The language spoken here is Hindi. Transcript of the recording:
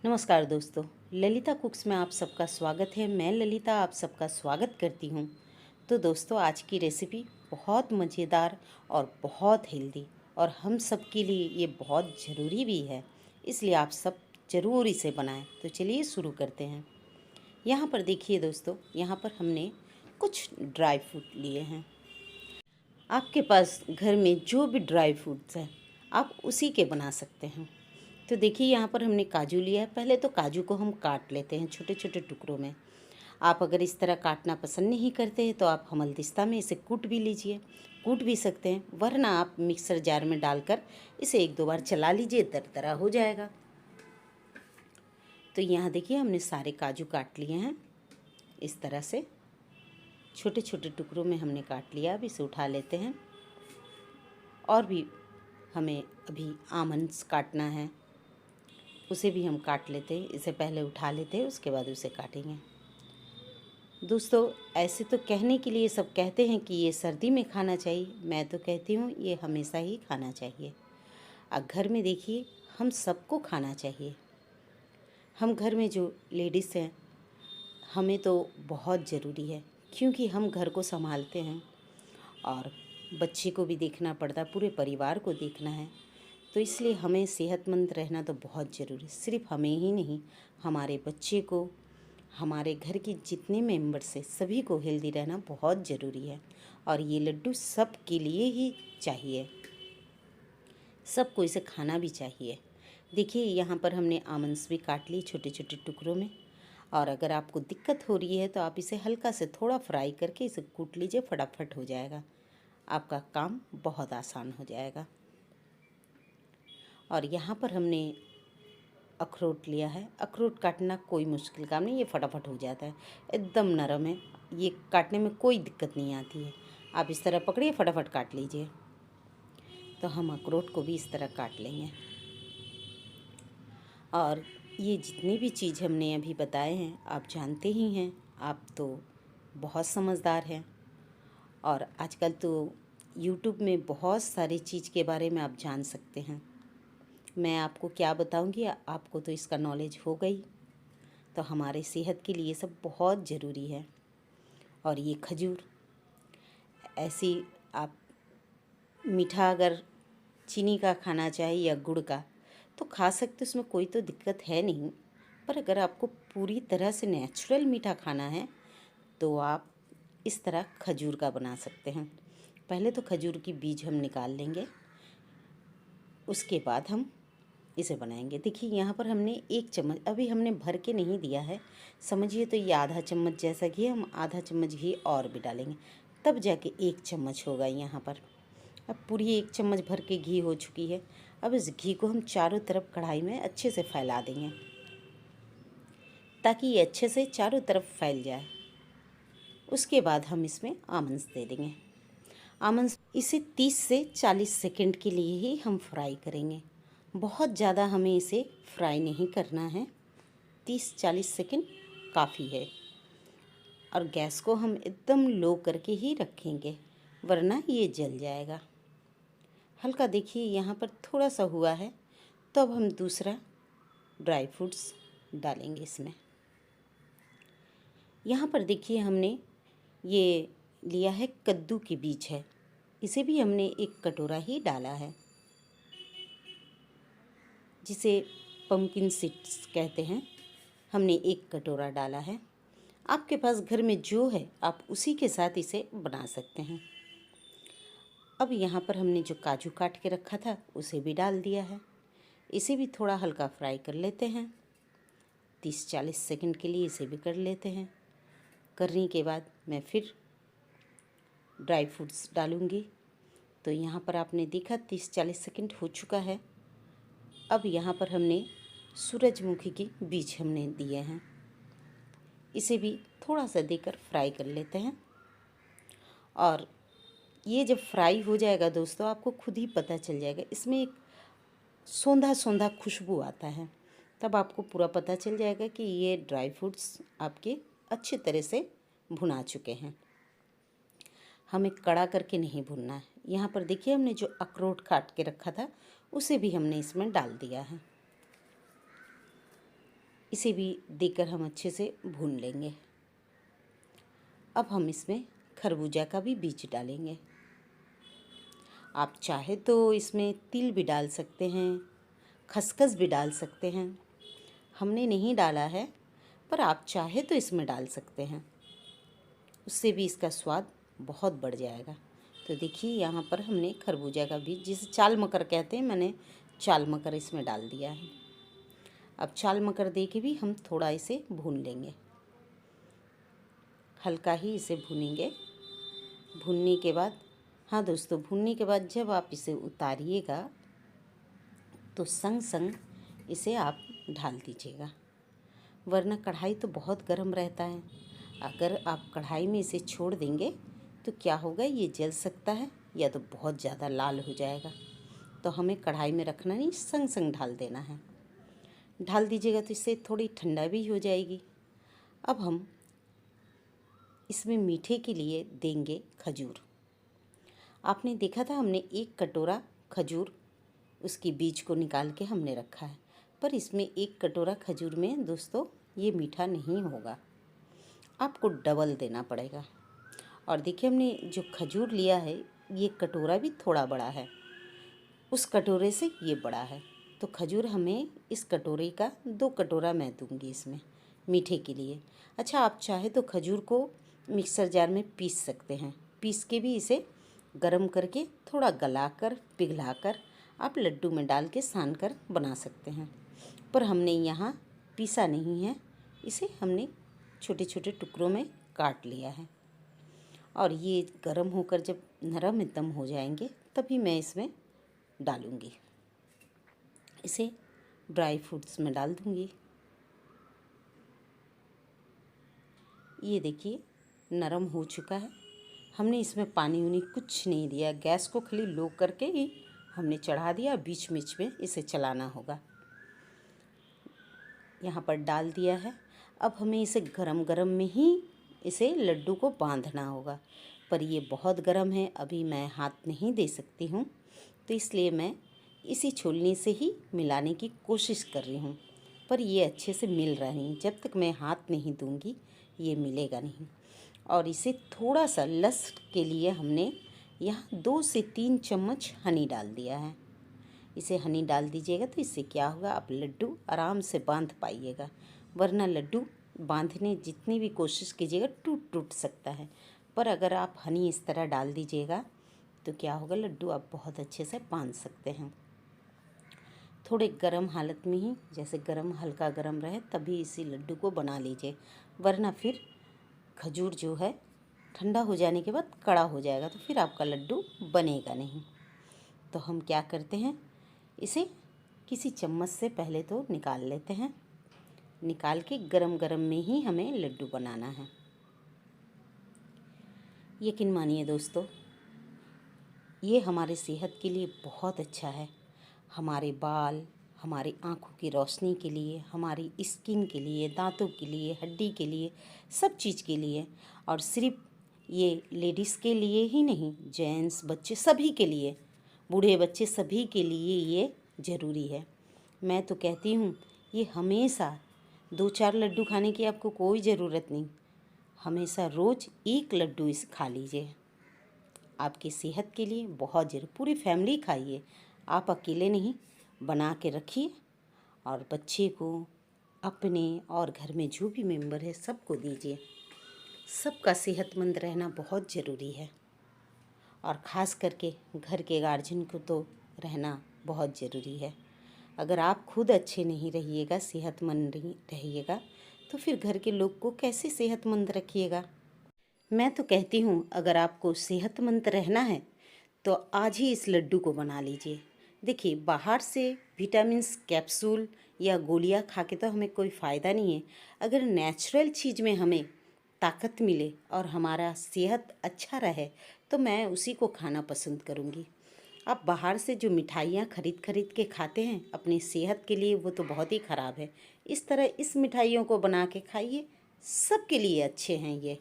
नमस्कार दोस्तों, ललिता कुक्स में आप सबका स्वागत है। मैं ललिता आप सबका स्वागत करती हूँ। तो दोस्तों, आज की रेसिपी बहुत मज़ेदार और बहुत हेल्दी और हम सब के लिए ये बहुत ज़रूरी भी है, इसलिए आप सब ज़रूर इसे बनाएं। तो चलिए शुरू करते हैं। यहाँ पर देखिए दोस्तों, यहाँ पर हमने कुछ ड्राई फ्रूट लिए हैं। आपके पास घर में जो भी ड्राई फ्रूट्स हैं आप उसी के बना सकते हैं। तो देखिए, यहाँ पर हमने काजू लिया है। पहले तो काजू को हम काट लेते हैं छोटे छोटे टुकड़ों में। आप अगर इस तरह काटना पसंद नहीं करते हैं तो आप हमलदिस्ता में इसे कूट भी लीजिए, कूट भी सकते हैं, वरना आप मिक्सर जार में डालकर इसे एक दो बार चला लीजिए, दरदरा हो जाएगा। तो यहाँ देखिए, हमने सारे काजू काट लिए हैं। इस तरह से छोटे छोटे टुकड़ों में हमने काट लिया। अब इसे उठा लेते हैं। और भी हमें अभी आमंड्स काटना है, उसे भी हम काट लेते हैं। इसे पहले उठा लेते हैं, उसके बाद उसे काटेंगे। दोस्तों, ऐसे तो कहने के लिए सब कहते हैं कि ये सर्दी में खाना चाहिए, मैं तो कहती हूँ ये हमेशा ही खाना चाहिए। अब घर में देखिए, हम सबको खाना चाहिए। हम घर में जो लेडीज़ हैं, हमें तो बहुत ज़रूरी है, क्योंकि हम घर को संभालते हैं और बच्चे को भी देखना पड़ता है, पूरे परिवार को देखना है। तो इसलिए हमें सेहतमंद रहना तो बहुत ज़रूरी है। सिर्फ हमें ही नहीं, हमारे बच्चे को, हमारे घर के जितने मेंबर्स हैं, सभी को हेल्दी रहना बहुत ज़रूरी है। और ये लड्डू सब के लिए ही चाहिए, सबको इसे खाना भी चाहिए। देखिए, यहाँ पर हमने आमंड्स भी काट लिए छोटे छोटे टुकड़ों में। और अगर आपको दिक्कत हो रही है तो आप इसे हल्का से थोड़ा फ्राई करके इसे कूट लीजिए, फटाफट हो जाएगा, आपका काम बहुत आसान हो जाएगा। और यहाँ पर हमने अखरोट लिया है। अखरोट काटना कोई मुश्किल काम नहीं, ये फटाफट हो जाता है, एकदम नरम है, ये काटने में कोई दिक्कत नहीं आती है। आप इस तरह पकड़िए, फटाफट काट लीजिए। तो हम अखरोट को भी इस तरह काट लेंगे। और ये जितनी भी चीज़ हमने अभी बताए हैं आप जानते ही हैं, आप तो बहुत समझदार हैं। और आजकल तो यूट्यूब में बहुत सारी चीज़ के बारे में आप जान सकते हैं। मैं आपको क्या बताऊंगी, आपको तो इसका नॉलेज हो गई। तो हमारे सेहत के लिए सब बहुत ज़रूरी है। और ये खजूर, ऐसी आप मीठा अगर चीनी का खाना चाहे या गुड़ का तो खा सकते, उसमें कोई तो दिक्कत है नहीं। पर अगर आपको पूरी तरह से नेचुरल मीठा खाना है तो आप इस तरह खजूर का बना सकते हैं। पहले तो खजूर की बीज हम निकाल लेंगे, उसके बाद हम इसे बनाएंगे। देखिए, यहाँ पर हमने 1 चम्मच, अभी हमने भर के नहीं दिया है, समझिए तो ये आधा चम्मच जैसा घी, हम आधा चम्मच घी और भी डालेंगे, तब जाके 1 चम्मच होगा यहाँ पर। अब पूरी 1 चम्मच भर के घी हो चुकी है। अब इस घी को हम चारों तरफ कढ़ाई में अच्छे से फैला देंगे, ताकि ये अच्छे से चारों तरफ फैल जाए। उसके बाद हम इसमें आमंड्स दे देंगे। आमंड्स इसे 30 से 40 सेकंड के लिए ही हम फ्राई करेंगे, बहुत ज़्यादा हमें इसे फ्राई नहीं करना है। 30-40 सेकंड काफ़ी है। और गैस को हम एकदम लो करके ही रखेंगे, वरना ये जल जाएगा। हल्का देखिए यहाँ पर थोड़ा सा हुआ है, तो अब हम दूसरा ड्राई फ्रूट्स डालेंगे इसमें। यहाँ पर देखिए, हमने ये लिया है कद्दू के बीज है, इसे भी हमने 1 कटोरा ही डाला है, जिसे पम्पकिन सीड्स कहते हैं। हमने 1 कटोरा डाला है। आपके पास घर में जो है आप उसी के साथ इसे बना सकते हैं। अब यहाँ पर हमने जो काजू काट के रखा था उसे भी डाल दिया है। इसे भी थोड़ा हल्का फ्राई कर लेते हैं, 30-40 सेकंड के लिए इसे भी कर लेते हैं। करने के बाद मैं फिर ड्राई फ्रूट्स डालूँगी। तो यहाँ पर आपने देखा 30-40 सेकंड हो चुका है। अब यहाँ पर हमने सूरजमुखी के बीज हमने दिए हैं, इसे भी थोड़ा सा देकर फ्राई कर लेते हैं। और ये जब फ्राई हो जाएगा दोस्तों, आपको खुद ही पता चल जाएगा, इसमें एक सौंधा सौंधा खुशबू आता है, तब आपको पूरा पता चल जाएगा कि ये ड्राई फ्रूट्स आपके अच्छे तरह से भुना चुके हैं। हमें कड़ा करके नहीं भुनना है। यहाँ पर देखिए, हमने जो अखरोट काट के रखा था उसे भी हमने इसमें डाल दिया है। इसे भी देकर हम अच्छे से भून लेंगे। अब हम इसमें खरबूजा का भी बीज डालेंगे। आप चाहे तो इसमें तिल भी डाल सकते हैं, खसखस भी डाल सकते हैं। हमने नहीं डाला है, पर आप चाहे तो इसमें डाल सकते हैं, उससे भी इसका स्वाद बहुत बढ़ जाएगा। तो देखिए यहाँ पर हमने खरबूजा का बीज, जिसे चाल मकर कहते हैं, मैंने चाल मकर इसमें डाल दिया है। अब चाल मकर दे के भी हम थोड़ा इसे भून लेंगे, हल्का ही इसे भूनेंगे। भूनने के बाद, हाँ दोस्तों, भूनने के बाद जब आप इसे उतारिएगा तो संग संग इसे आप ढाल दीजिएगा, वरना कढ़ाई तो बहुत गर्म रहता है। अगर आप कढ़ाई में इसे छोड़ देंगे तो क्या होगा, ये जल सकता है या तो बहुत ज़्यादा लाल हो जाएगा। तो हमें कढ़ाई में रखना नहीं, संग संग ढाल देना है। ढाल दीजिएगा तो इससे थोड़ी ठंडा भी हो जाएगी। अब हम इसमें मीठे के लिए देंगे खजूर। आपने देखा था हमने 1 कटोरा खजूर, उसकी बीज को निकाल के हमने रखा है, पर इसमें 1 कटोरा खजूर में दोस्तों ये मीठा नहीं होगा, आपको डबल देना पड़ेगा। और देखिए हमने जो खजूर लिया है, ये कटोरा भी थोड़ा बड़ा है, उस कटोरे से ये बड़ा है। तो खजूर हमें इस कटोरे का 2 कटोरा मैं दूंगी इसमें मीठे के लिए। अच्छा, आप चाहे तो खजूर को मिक्सर जार में पीस सकते हैं, पीस के भी इसे गरम करके थोड़ा गलाकर पिघलाकर आप लड्डू में डाल के सान कर बना सकते हैं। पर हमने यहाँ पीसा नहीं है, इसे हमने छोटे छोटे टुकड़ों में काट लिया है। और ये गरम होकर जब नरम एकदम हो जाएंगे तभी मैं इसमें डालूँगी, इसे ड्राई फ्रूट्स में डाल दूँगी। ये देखिए नरम हो चुका है। हमने इसमें पानी उनी कुछ नहीं दिया, गैस को खाली लो करके ही हमने चढ़ा दिया। बीच बीच में इसे चलाना होगा। यहाँ पर डाल दिया है। अब हमें इसे गरम गरम में ही इसे लड्डू को बांधना होगा, पर ये बहुत गरम है, अभी मैं हाथ नहीं दे सकती हूँ, तो इसलिए मैं इसी छोलनी से ही मिलाने की कोशिश कर रही हूँ। पर ये अच्छे से मिल रहा नहीं, जब तक मैं हाथ नहीं दूँगी ये मिलेगा नहीं। और इसे थोड़ा सा लस्ट के लिए हमने यहाँ 2 से 3 चम्मच हनी डाल दिया है। इसे हनी डाल दीजिएगा तो इससे क्या होगा, आप लड्डू आराम से बांध पाइएगा, वरना लड्डू बांधने जितनी भी कोशिश कीजिएगा टूट सकता है। पर अगर आप हनी इस तरह डाल दीजिएगा तो क्या होगा, लड्डू आप बहुत अच्छे से बांध सकते हैं। थोड़े गरम हालत में ही, जैसे गरम हल्का गरम रहे तभी इसी लड्डू को बना लीजिए, वरना फिर खजूर जो है ठंडा हो जाने के बाद कड़ा हो जाएगा, तो फिर आपका लड्डू बनेगा नहीं। तो हम क्या करते हैं, इसे किसी चम्मच से पहले तो निकाल लेते हैं। निकाल के गरम गरम में ही हमें लड्डू बनाना है। यकीन मानिए दोस्तों, ये हमारे सेहत के लिए बहुत अच्छा है। हमारे बाल, हमारी आँखों की रोशनी के लिए, हमारी स्किन के लिए, दांतों के लिए, हड्डी के लिए, सब चीज़ के लिए। और सिर्फ ये लेडीज़ के लिए ही नहीं, जेंट्स, बच्चे सभी के लिए, बूढ़े बच्चे सभी के लिए ये ज़रूरी है। मैं तो कहती हूँ ये हमेशा 2-4 लड्डू खाने की आपको कोई ज़रूरत नहीं, हमेशा रोज़ 1 लड्डू इस खा लीजिए, आपकी सेहत के लिए बहुत ज़रूरी। पूरी फैमिली खाइए, आप अकेले नहीं, बना के रखिए और बच्चे को, अपने और घर में जो भी मेंबर है सबको दीजिए। सबका सेहतमंद रहना बहुत ज़रूरी है, और ख़ास करके घर के गार्जियन को तो रहना बहुत ज़रूरी है। अगर आप खुद अच्छे नहीं रहिएगा, सेहतमंद नहीं रहिएगा, तो फिर घर के लोग को कैसे सेहतमंद रखिएगा। मैं तो कहती हूँ अगर आपको सेहतमंद रहना है तो आज ही इस लड्डू को बना लीजिए। देखिए, बाहर से विटामिन्स कैप्सूल या गोलियाँ खा के तो हमें कोई फ़ायदा नहीं है। अगर नेचुरल चीज़ में हमें ताकत मिले और हमारा सेहत अच्छा रहे तो मैं उसी को खाना पसंद करूँगी। आप बाहर से जो मिठाइयाँ खरीद के खाते हैं अपनी सेहत के लिए, वो तो बहुत ही ख़राब है। इस तरह इस मिठाइयों को बना के खाइए, सबके लिए अच्छे हैं ये।